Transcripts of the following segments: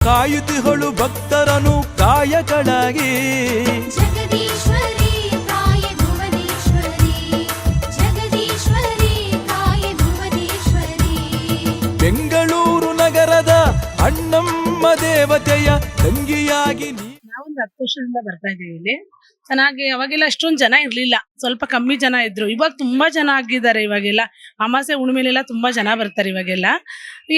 ಕಾಯುತ್ತಿಹಳು ಭಕ್ತರನು ಕಾಯಕಳಾಗಿ ಜಗದೀಶ್ವರಿ ಕಾಯ ಭುವನೇಶ್ವರಿ ಜಗದೀಶ್ವರಿ ಕಾಯ ಭುವನೇಶ್ವರಿ ಬೆಂಗಳೂರು ನಗರದ ಅಣ್ಣಮ್ಮ ದೇವತೆಯ ತಂಗಿಯಾಗಿ ನಾವೊಂದು 10 ವರ್ಷದಿಂದ ಬರ್ತಾ ಇದೀವಿ ಇಲ್ಲಿ. ಚೆನ್ನಾಗಿ ಅವಾಗೆಲ್ಲ ಅಷ್ಟೊಂದು ಜನ ಇರ್ಲಿಲ್ಲ, ಸ್ವಲ್ಪ ಕಮ್ಮಿ ಜನ ಇದ್ರು. ಇವಾಗ ತುಂಬಾ ಜನ ಆಗಿದ್ದಾರೆ. ಇವಾಗೆಲ್ಲ ಅಮಾಸೆ ಹುಣ್ಣಿಮೆಲೆಲ್ಲ ತುಂಬಾ ಜನ ಬರ್ತಾರೆ. ಇವಾಗೆಲ್ಲ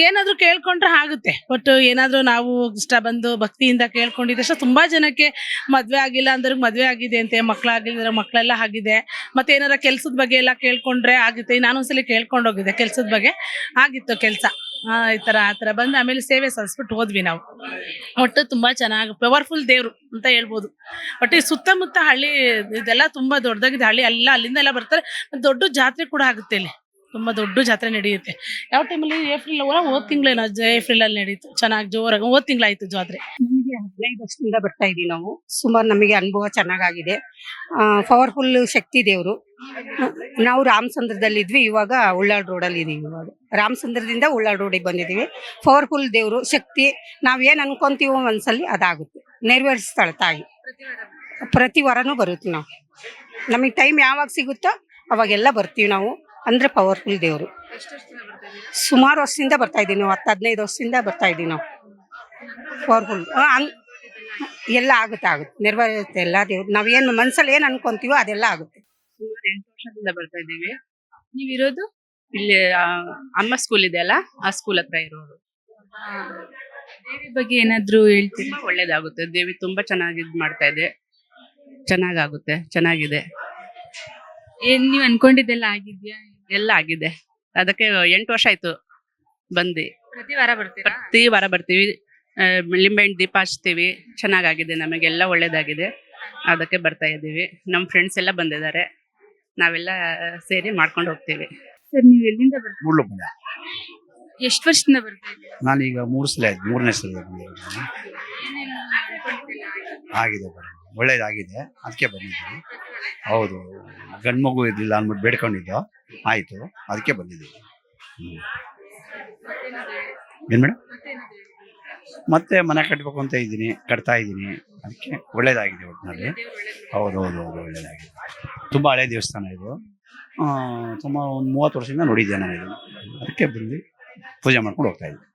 ಏನಾದ್ರು ಕೇಳ್ಕೊಂಡ್ರೆ ಆಗುತ್ತೆ. ಬಟ್ ಏನಾದ್ರು ನಾವು ಇಷ್ಟ ಬಂದು ಭಕ್ತಿಯಿಂದ ಕೇಳ್ಕೊಂಡಿದ್ದಷ್ಟು ತುಂಬಾ ಜನಕ್ಕೆ ಮದ್ವೆ ಆಗಿಲ್ಲ ಅಂದ್ರೆ ಮದ್ವೆ ಆಗಿದೆ ಅಂತೆ, ಮಕ್ಳಾಗಿದ್ರೆ ಮಕ್ಳೆಲ್ಲ ಆಗಿದೆ. ಮತ್ತೆ ಏನಾರ ಕೆಲ್ಸದ ಬಗ್ಗೆ ಎಲ್ಲ ಕೇಳ್ಕೊಂಡ್ರೆ ಆಗುತ್ತೆ. ನಾನೊಂದ್ಸಲಿ ಕೇಳ್ಕೊಂಡೋಗಿದ್ದೆ ಕೆಲ್ಸದ ಬಗ್ಗೆ, ಆಗಿತ್ತು ಕೆಲಸ. ಈ ತರ ಆ ತರ ಬಂದು ಆಮೇಲೆ ಸೇವೆ ಸಲ್ಲಿಸ್ಬಿಟ್ಟು ಹೋದ್ವಿ ನಾವು. ಒಟ್ಟು ತುಂಬಾ ಚೆನ್ನಾಗಿ ಪವರ್ಫುಲ್ ದೇವ್ರು ಅಂತ ಹೇಳ್ಬೋದು. ಬಟ್ ಈ ಸುತ್ತಮುತ್ತ ಹಳ್ಳಿ ಇದೆಲ್ಲ ತುಂಬಾ ದೊಡ್ಡದಾಗಿದೆ. ಹಳ್ಳಿ ಎಲ್ಲ ಅಲ್ಲಿಂದ ಎಲ್ಲ ಬರ್ತಾರೆ. ದೊಡ್ಡ ಜಾತ್ರೆ ಕೂಡ ಆಗುತ್ತೆ ಇಲ್ಲಿ, ತುಂಬಾ ದೊಡ್ಡ ಜಾತ್ರೆ ನಡೆಯುತ್ತೆ. ಯಾವ ಟೈಮಲ್ಲಿ ಏಪ್ರಿಲ್ ಹೋದ್ ತಿಂಗಳೇನೋ ಏಪ್ರಿಲ್ ಅಲ್ಲಿ ನಡೀತು ಚೆನ್ನಾಗಿ ಜೋರಾಗಿ. ಹೋದ್ ತಿಂಗಳಾಯ್ತು ಜಾತ್ರೆ. ನಮಗೆ 15 ವರ್ಷದಿಂದ ಬರ್ತಾ ಇದೀವಿ ನಾವು. ಸುಮಾರು ನಮಗೆ ಅನುಭವ ಚೆನ್ನಾಗಾಗಿದೆ. ಪವರ್ಫುಲ್ ಶಕ್ತಿ ದೇವರು. ನಾವು ರಾಮಚಂದ್ರದಲ್ಲಿದ್ವಿ, ಇವಾಗ ಉಳ್ಳಾಳ್ ರೋಡಲ್ಲಿ ಇದೀವಿ. ಇವಾಗ ರಾಮಚಂದ್ರದಿಂದ ಉಳ್ಳಾಳ್ ರೋಡಿಗೆ ಬಂದಿದ್ದೀವಿ. ಪವರ್ಫುಲ್ ದೇವರು ಶಕ್ತಿ. ನಾವೇನು ಅನ್ಕೊಂತೀವೋ ಒಂದ್ಸಲಿ ಅದಾಗುತ್ತೆ, ನೆರವೇರಿಸ್ತಾಳೆ ತಾಯಿ. ಪ್ರತಿ ವಾರನೂ ಬರುತ್ತೆ ನಾವು. ನಮಗೆ ಟೈಮ್ ಯಾವಾಗ ಸಿಗುತ್ತೋ ಅವಾಗೆಲ್ಲ ಬರ್ತೀವಿ ನಾವು. ಅಂದರೆ ಪವರ್ಫುಲ್ ದೇವರು. ಸುಮಾರು ವರ್ಷದಿಂದ ಬರ್ತಾ ಇದ್ದೀವಿ ನಾವು. 10-15 ವರ್ಷದಿಂದ ಬರ್ತಾ ಇದ್ದೀವಿ ನಾವು. ಪವರ್ಫುಲ್ ಎಲ್ಲ ಆಗುತ್ತೆ ನೆರವೇರುತ್ತೆ ಎಲ್ಲ ದೇವ್ರು. ನಾವೇನು ಮನಸ್ಸಲ್ಲಿ ಏನು ಅನ್ಕೊಂತೀವೋ ಅದೆಲ್ಲ ಆಗುತ್ತೆ. ಸುಮಾರು 8 ವರ್ಷದಿಂದ ಬರ್ತಾ ಇದ್ದೀವಿ. ನೀವಿರೋದು ಇಲ್ಲಿ ಅಮ್ಮ ಸ್ಕೂಲ್ ಇದೆಯಲ್ಲ, ಆ ಸ್ಕೂಲ್ ಹತ್ರ ಇರೋರು. ದೇವಿ ಬಗ್ಗೆ ಏನಾದ್ರು ಹೇಳ್ತೀವಿ? ತುಂಬಾ ಒಳ್ಳೇದಾಗುತ್ತೆ. ದೇವಿ ತುಂಬಾ ಚೆನ್ನಾಗಿ ಮಾಡ್ತಾ ಇದೆ. ಚೆನ್ನಾಗಾಗುತ್ತೆ, ಚೆನ್ನಾಗಿದೆ. ಏನ್ ನೀವು ಅನ್ಕೊಂಡಿದ್ದೆಲ್ಲ ಆಗಿದ್ಯಾ? ಎಲ್ಲ ಆಗಿದೆ. ಅದಕ್ಕೆ 8 ವರ್ಷ ಆಯ್ತು ಬಂದು. ಪ್ರತಿ ವಾರ ಬರ್ತೀರಾ? ಪ್ರತಿ ವಾರ ಬರ್ತೀವಿ. ಲಿಂಬೆಹಣ್ಣು ದೀಪ ಹಚ್ತೀವಿ. ಚೆನ್ನಾಗಾಗಿದೆ, ನಮಗೆಲ್ಲ ಒಳ್ಳೇದಾಗಿದೆ. ಅದಕ್ಕೆ ಬರ್ತಾ ಇದ್ದೀವಿ. ನಮ್ಮ ಫ್ರೆಂಡ್ಸ್ ಎಲ್ಲ ಬಂದಿದ್ದಾರೆ. ನಾವೆಲ್ಲ ಸೇರಿ ಮಾಡ್ಕೊಂಡು ಹೋಗ್ತೀವಿ. ಸರ್, ನೀವು ಎಲ್ಲಿಂದ ಬರ್ತೀವಿ? ಮುಳ್ಳುಪುರ. ಎಷ್ಟು ವರ್ಷದಿಂದ ಬರ್ತಾ ಇದ್ದೀವಿ? ನಾನೀಗ 3 ಸಲ ಆಯ್ತು, 3ನೇ ಸಲ ಆಗಿದೆ. ಒಳ್ಳೇದಾಗಿದೆ, ಅದಕ್ಕೆ ಬಂದಿದ್ದೀವಿ. ಹೌದು, ಗಂಡು ಮಗು ಇರಲಿಲ್ಲ ಅಂದ್ಬಿಟ್ಟು ಬೇಡ್ಕೊಂಡಿದ್ದು, ಆಯಿತು, ಅದಕ್ಕೆ ಬಂದಿದ್ದೀವಿ. ಏನು ಮೇಡಮ್? ಮತ್ತೆ ಮನೆ ಕಟ್ಟಬೇಕು ಅಂತ ಇದ್ದೀನಿ, ಕಟ್ತಾ ಇದ್ದೀನಿ. ಅದಕ್ಕೆ ಒಳ್ಳೇದಾಗಿದೆ ಒಟ್ಟಿನಲ್ಲಿ. ಹೌದು, ಒಳ್ಳೇದಾಗಿದೆ. ತುಂಬ ಹಳೆ ದೇವಸ್ಥಾನ ಇದು. ತುಂಬ ಒಂದು 30 ವರ್ಷದಿಂದ ನೋಡಿದ್ದೆ ನಾನು ಇದು. ಅದಕ್ಕೆ ಬಂದು ಪೂಜೆ ಮಾಡ್ಕೊಂಡು ಹೋಗ್ತಾ ಇದ್ದೀನಿ.